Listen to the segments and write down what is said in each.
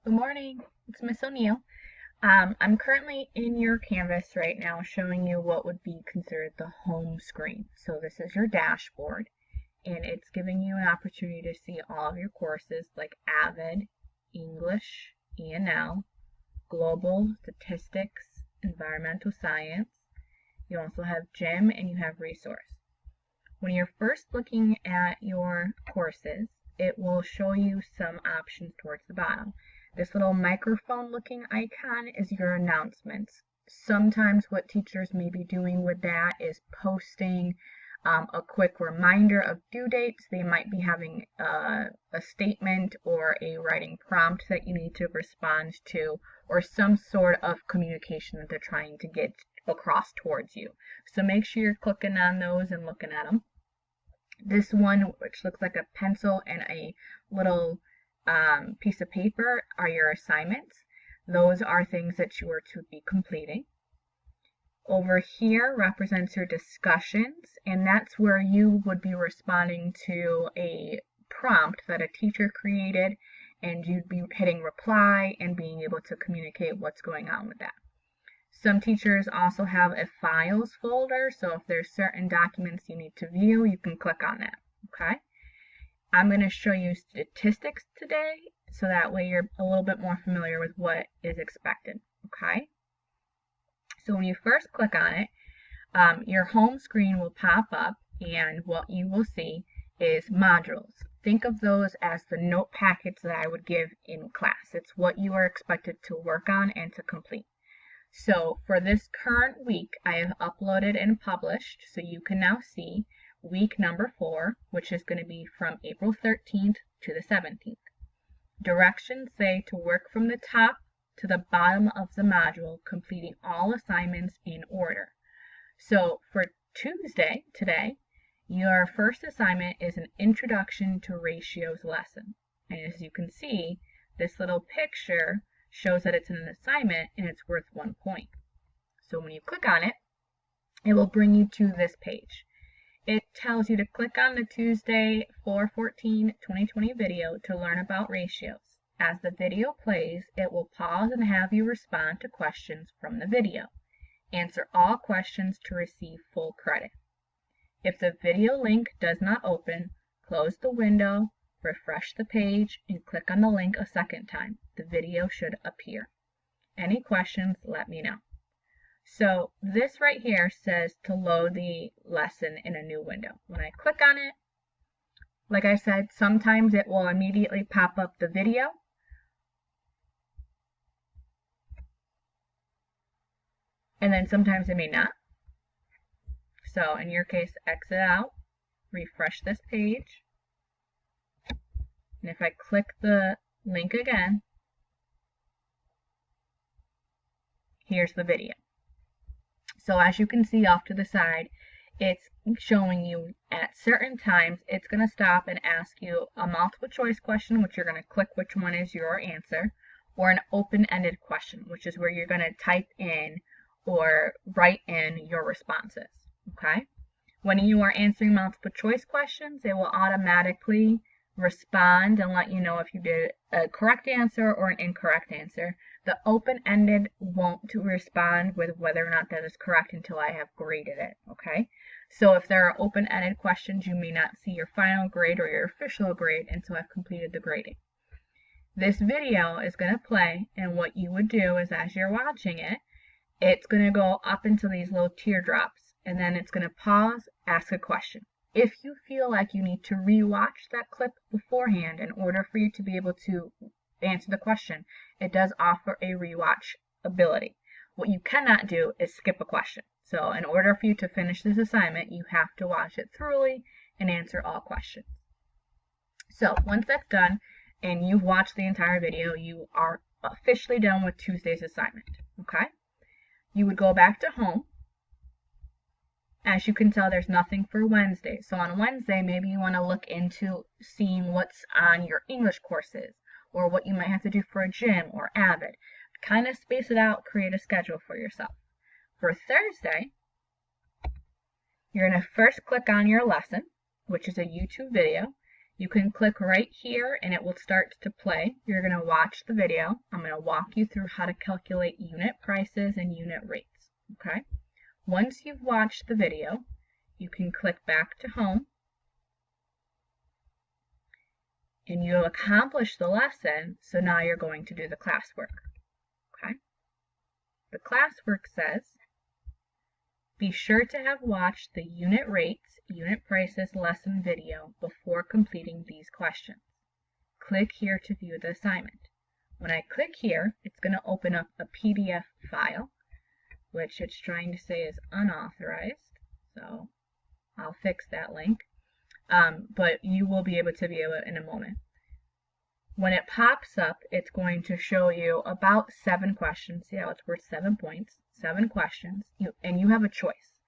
Good morning, it's Miss O'Neill. I'm currently in your Canvas right now showing you what would be considered the home screen. So this is your dashboard and it's giving you an opportunity to see all of your courses like AVID, English, E&L, Global, Statistics, Environmental Science. You also have GYM and you have Resource. When you're first looking at your courses, it will show you some options towards the bottom. This little microphone looking icon is your announcements. Sometimes what teachers may be doing with that is posting a quick reminder of due dates. They might be having a statement or a writing prompt that you need to respond to, or some sort of communication that they're trying to get across towards you. So make sure you're clicking on those and looking at them. This one, which looks like a pencil and a little piece of paper, are your assignments. Those are things that you are to be completing. Over here represents your discussions, and that's where you would be responding to a prompt that a teacher created, and you'd be hitting reply and being able to communicate what's going on with that. Some teachers also have a files folder, so if there's certain documents you need to view, you can click on that, okay? I'm going to show you statistics today, so that way you're a little bit more familiar with what is expected, okay? So when you first click on it, your home screen will pop up, and what you will see is modules. Think of those as the note packets that I would give in class. It's what you are expected to work on and to complete. So for this current week, I have uploaded and published, so you can now see week number 4, which is going to be from April 13th to the 17th. Directions say to work from the top to the bottom of the module, completing all assignments in order. So for Tuesday, today, your first assignment is an introduction to ratios lesson. And as you can see, this little picture shows that it's an assignment and it's worth 1 point. So when you click on it, it will bring you to this page. It tells you to click on the Tuesday 4/14/2020 video to learn about ratios. As the video plays, it will pause and have you respond to questions from the video. Answer all questions to receive full credit. If the video link does not open, close the window, refresh the page, and click on the link a second time. The video should appear. Any questions, let me know. So this right here says to load the lesson in a new window. When I click on it, like I said, sometimes it will immediately pop up the video. And then sometimes it may not. So in your case, exit out, refresh this page. And if I click the link again, here's the video. So as you can see off to the side, it's showing you at certain times, it's going to stop and ask you a multiple choice question, which you're going to click which one is your answer, or an open-ended question, which is where you're going to type in or write in your responses, okay? When you are answering multiple choice questions, it will automatically respond and let you know if you did a correct answer or an incorrect answer. The open-ended won't respond with whether or not that is correct until I have graded it, okay? So if there are open-ended questions, you may not see your final grade or your official grade until I've completed the grading. This video is going to play, and what you would do is as you're watching it, it's going to go up into these little teardrops, and then it's going to pause, ask a question. If you feel like you need to re-watch that clip beforehand in order for you to be able to answer the question, it does offer a re-watch ability. What you cannot do is skip a question. So in order for you to finish this assignment, you have to watch it thoroughly and answer all questions. So once that's done and you've watched the entire video, you are officially done with Tuesday's assignment, okay? You would go back to home. As you can tell, there's nothing for Wednesday. So on Wednesday, maybe you want to look into seeing what's on your English courses or what you might have to do for a GYM or AVID. Kind of space it out, create a schedule for yourself. For Thursday, you're going to first click on your lesson, which is a YouTube video. You can click right here and it will start to play. You're going to watch the video. I'm going to walk you through how to calculate unit prices and unit rates. Okay? Once you've watched the video, you can click back to home and you'll accomplish the lesson, so now you're going to do the classwork. Okay? The classwork says, be sure to have watched the unit rates, unit prices lesson video before completing these questions. Click here to view the assignment. When I click here, it's going to open up a PDF file, which it's trying to say is unauthorized, so I'll fix that link, but you will be able to view it in a moment. When it pops up, it's going to show you about 7 questions. See how it's worth 7 points? 7 questions, and you have a choice.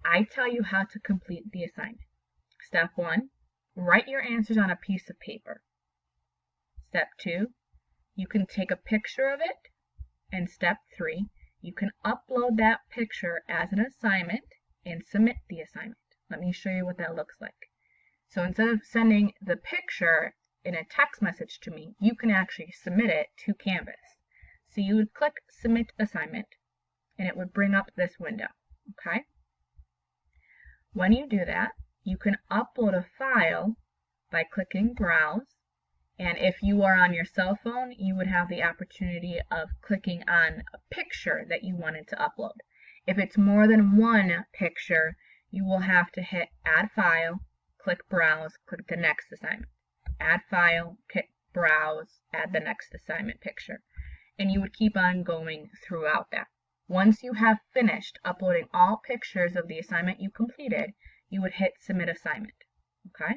I tell you how to complete the assignment. Step 1, write your answers on a piece of paper. Step 2, you can take a picture of it. And step 3, you can upload that picture as an assignment and submit the assignment. Let me show you what that looks like. So instead of sending the picture in a text message to me, you can actually submit it to Canvas. So you would click Submit Assignment, and it would bring up this window. Okay? When you do that, you can upload a file by clicking Browse, and if you are on your cell phone, you would have the opportunity of clicking on a picture that you wanted to upload. If it's more than one picture, you will have to hit Add File, click Browse, click the next assignment. Add File, click Browse, add the next assignment picture. And you would keep on going throughout that. Once you have finished uploading all pictures of the assignment you completed, you would hit Submit Assignment. Okay?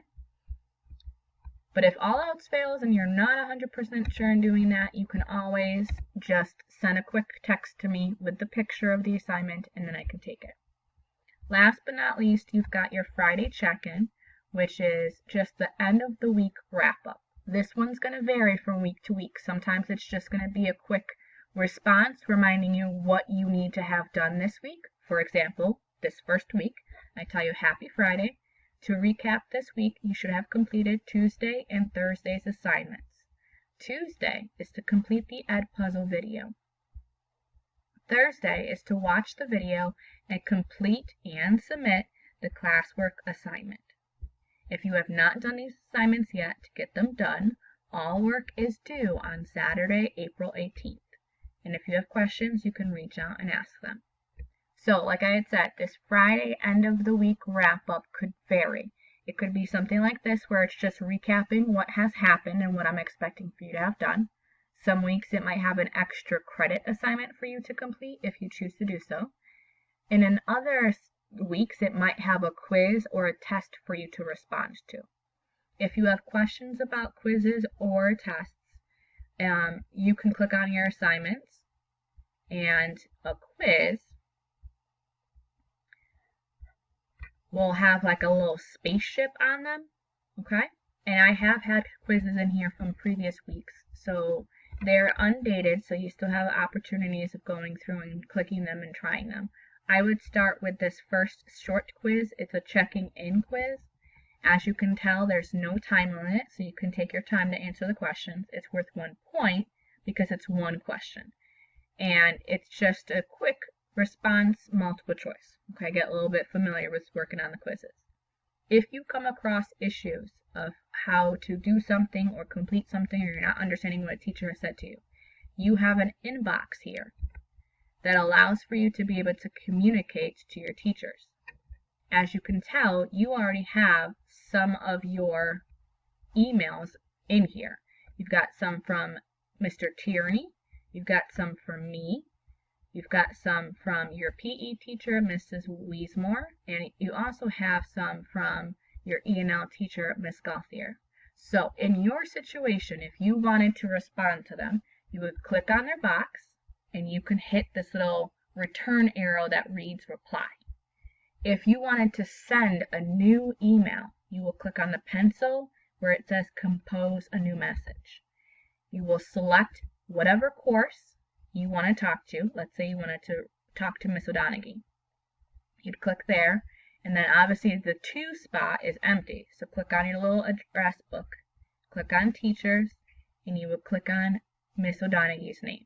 But if all else fails and you're not 100% sure in doing that, you can always just send a quick text to me with the picture of the assignment, and then I can take it. Last but not least, you've got your Friday check-in, which is just the end of the week wrap-up. This one's going to vary from week to week. Sometimes it's just going to be a quick response reminding you what you need to have done this week. For example, this first week, I tell you Happy Friday. To recap this week, you should have completed Tuesday and Thursday's assignments. Tuesday is to complete the Edpuzzle video. Thursday is to watch the video and complete and submit the classwork assignment. If you have not done these assignments yet, to get them done, all work is due on Saturday, April 18th. And if you have questions, you can reach out and ask them. So, like I had said, this Friday end of the week wrap-up could vary. It could be something like this where it's just recapping what has happened and what I'm expecting for you to have done. Some weeks it might have an extra credit assignment for you to complete if you choose to do so. And in other weeks it might have a quiz or a test for you to respond to. If you have questions about quizzes or tests, you can click on your assignments, and a quiz will have like a little spaceship on them, okay? And I have had quizzes in here from previous weeks, so they're undated, so you still have opportunities of going through and clicking them and trying them. I would start with this first short quiz. It's a checking in quiz. As you can tell, there's no time limit, so you can take your time to answer the questions. It's worth 1 point because it's one question. And it's just a quick response, multiple choice. Okay, get a little bit familiar with working on the quizzes. If you come across issues of how to do something or complete something, or you're not understanding what a teacher has said to you, you have an inbox here that allows for you to be able to communicate to your teachers. As you can tell, you already have some of your emails in here. You've got some from Mr. Tierney, you've got some from me, you've got some from your PE teacher, Mrs. Weismore, and you also have some from your E&L teacher, Miss Gauthier. So in your situation, if you wanted to respond to them, you would click on their box, and you can hit this little return arrow that reads reply. If you wanted to send a new email, you will click on the pencil where it says compose a new message. You will select whatever course you want to talk to. Let's say you wanted to talk to Miss O'Donoghue. You'd click there, And then obviously the to spot is empty. So click on your little address book, click on teachers, and you would click on Miss O'Donoghue's name.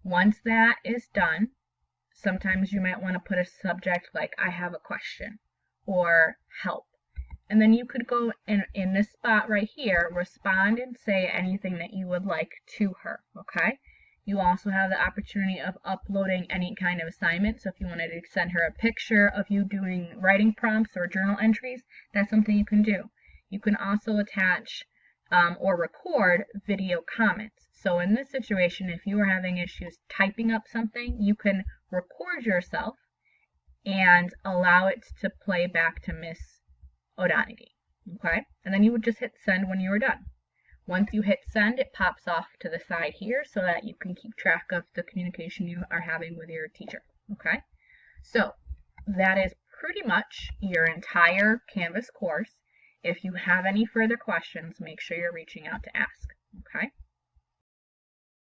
Once that is done, sometimes you might want to put a subject like I have a question or help. And then you could go in this spot right here, respond and say anything that you would like to her, okay? You also have the opportunity of uploading any kind of assignment. So if you wanted to send her a picture of you doing writing prompts or journal entries, that's something you can do. You can also attach or record video comments. So in this situation, if you are having issues typing up something, you can record yourself and allow it to play back to Miss O'Donoghue, okay? And then you would just hit send when you were done. Once you hit send, it pops off to the side here so that you can keep track of the communication you are having with your teacher, okay? So that is pretty much your entire Canvas course. If you have any further questions, make sure you're reaching out to ask, okay?